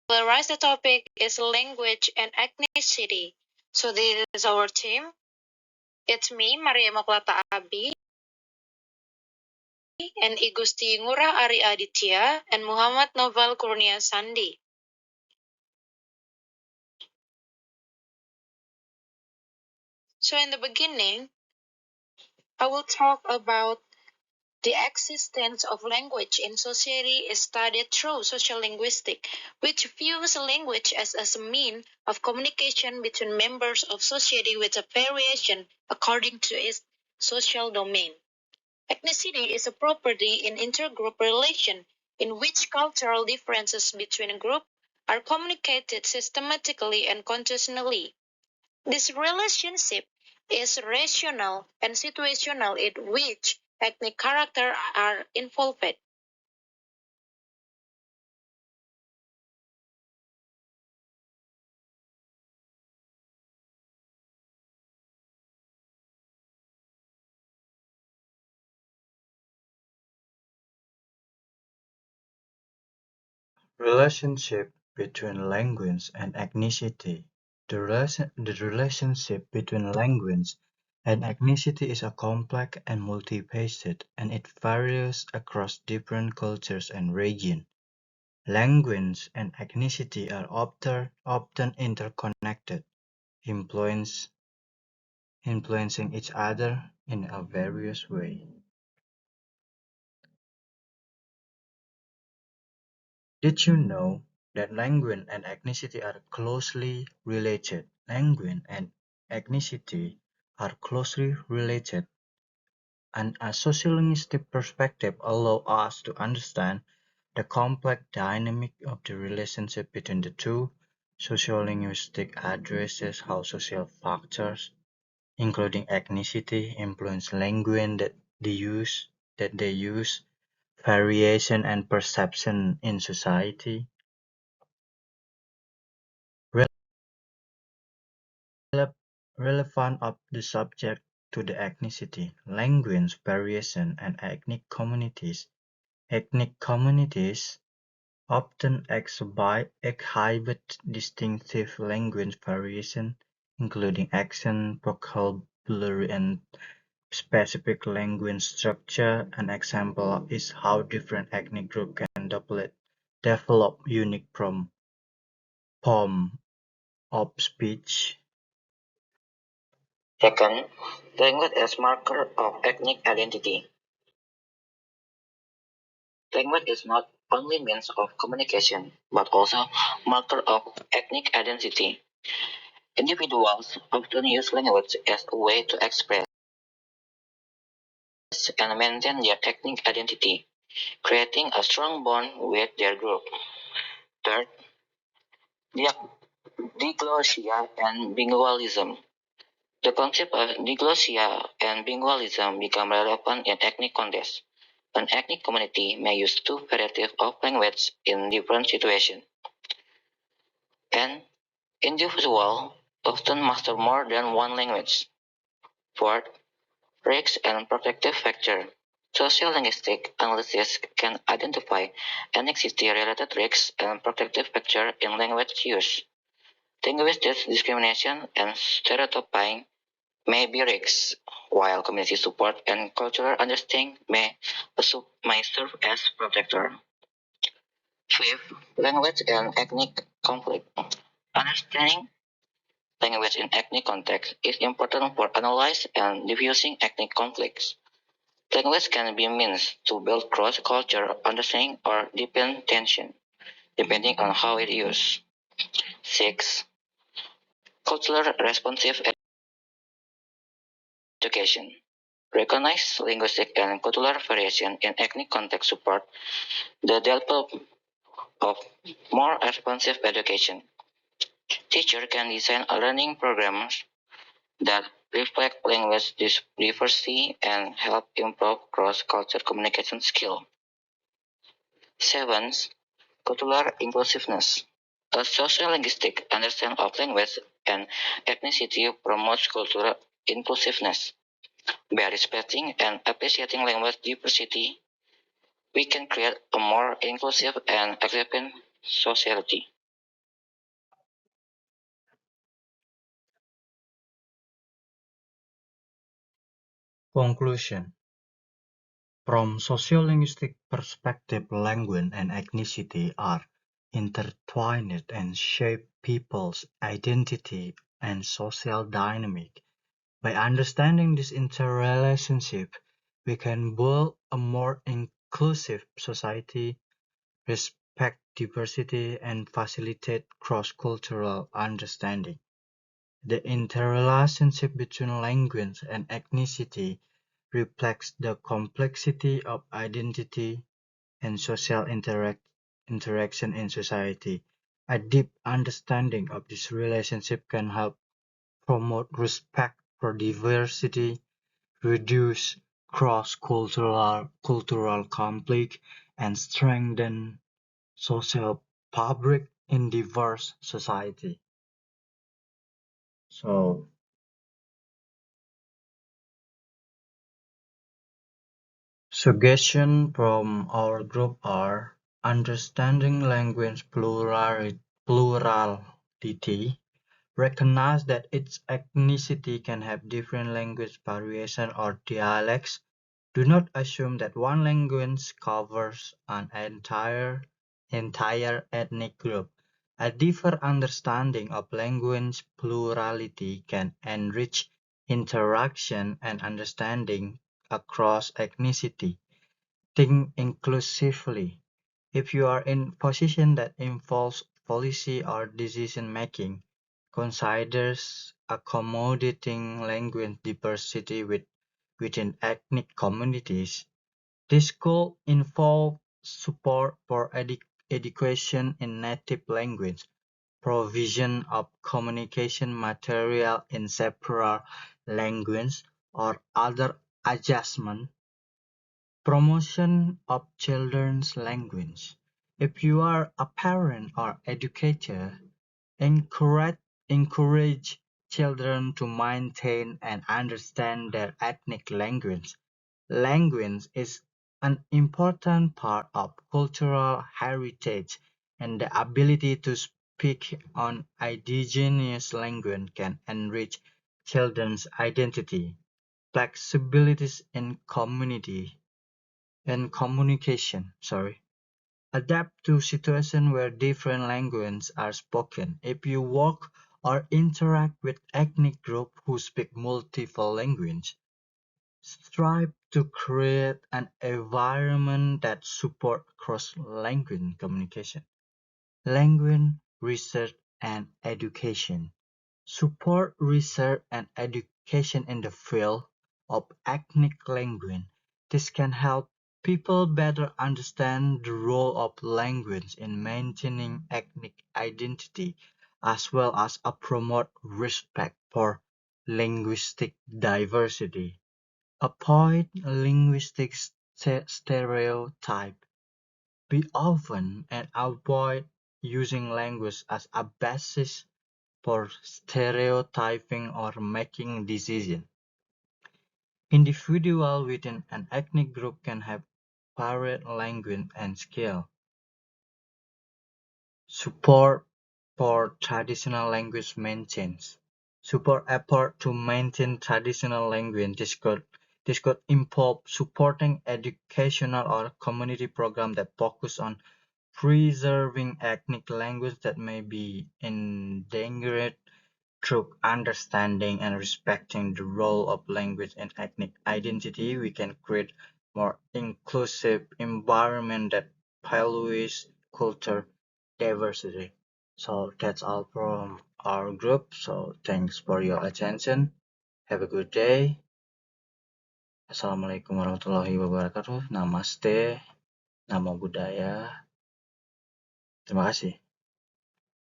popularize the topic is language and ethnicity. So this is our team. It's me, Imachulatha Abi, and Gusti Ngurah Aditya, and Muhammad Noval Kurnia Sandi. So in the beginning, I will talk about the existence of language in society is studied through sociolinguistics, which views language as a means of communication between members of society with a variation according to its social domain. Ethnicity is a property in intergroup relation in which cultural differences between groups are communicated systematically and continuously. This relationship is rational and situational in which ethnic characters are involved. Relationship between language and ethnicity. The relationship between language and ethnicity is a complex and multifaceted, and it varies across different cultures and regions. Language and ethnicity are often interconnected, influencing each other in a various way. Did you know that language and ethnicity are closely related? Language and ethnicity are closely related, and a sociolinguistic perspective allows us to understand the complex dynamic of the relationship between the two. Sociolinguistic addresses how social factors, including ethnicity, influence language that they use, variation and perception in society. Relevant of the subject to the ethnicity, language variation and ethnic communities. Ethnic communities often exhibit distinctive language variation, including accent, vocabulary, and specific language structure. An example is how different ethnic groups can develop unique form of speech. Second, language as marker of ethnic identity. Language is not only means of communication, but also marker of ethnic identity. Individuals often use language as a way to express and maintain their ethnic identity, creating a strong bond with their group. Third, diglossia and bilingualism. The concept of diglossia and bilingualism become relevant in ethnic contexts. An ethnic community may use two varieties of language in different situations. An individual often master more than one language. Fourth, risks and protective factor. Sociolinguistic analysis can identify ethnicity-related risks and protective factors in language use. Linguistic discrimination and stereotyping may be risks, while community support and cultural understanding may serve as protector. Fifth, language and ethnic conflict. Understanding language in ethnic context is important for analyzing and diffusing ethnic conflicts. Language can be means to build cross-cultural understanding or deepen tension, depending on how it is used. 6. Cultural responsive education. Recognize linguistic and cultural variation in ethnic context support the development of more responsive education. Teachers can design learning programs that reflect language diversity and help improve cross-cultural communication skills. 7. Cultural inclusiveness. A sociolinguistic understanding of language and ethnicity promotes cultural inclusiveness. By respecting and appreciating language diversity, we can create a more inclusive and accepting society. Conclusion. From sociolinguistic perspective, language and ethnicity are intertwined and shape people's identity and social dynamic. By understanding this interrelationship, we can build a more inclusive society, respect diversity, and facilitate cross-cultural understanding. The interrelationship between language and ethnicity reflects the complexity of identity and social interaction in society. A deep understanding of this relationship can help promote respect for diversity, reduce cross-cultural conflict, and strengthen social fabric in diverse society. So, suggestions from our group are understanding language plurality, recognize that each ethnicity can have different language variation or dialects. Do not assume that one language covers an entire ethnic group. A deeper understanding of language plurality can enrich interaction and understanding across ethnicity. Think inclusively. If you are in a position that involves policy or decision making, consider accommodating language diversity within ethnic communities. This could involve support for education in native language, provision of communication material in several languages, or other adjustment. Promotion of children's language. If you are a parent or educator, encourage children to maintain and understand their ethnic language. Language is an important part of cultural heritage, and the ability to speak on indigenous language can enrich children's identity. Flexibilities in communication. Adapt to situations where different languages are spoken. If you work or interact with ethnic groups who speak multiple languages, strive to create an environment that supports cross-language communication. Language research and education. Support research and education in the field of ethnic language. This can help people better understand the role of language in maintaining ethnic identity, as well as promote respect for linguistic diversity. Avoid linguistic stereotype. Be open and avoid using language as a basis for stereotyping or making decisions. Individuals within an ethnic group can have varied language and skill. Support for traditional language maintenance. Support effort to maintain traditional language. This could involve supporting educational or community programs that focus on preserving ethnic language that may be endangered. Through understanding and respecting the role of language in ethnic identity, we can create more inclusive environment that values culture diversity. So that's all from our group. So thanks for your attention. Have a good day. Assalamualaikum warahmatullahi wabarakatuh. Namaste. Namo Buddhaya. Terima kasih.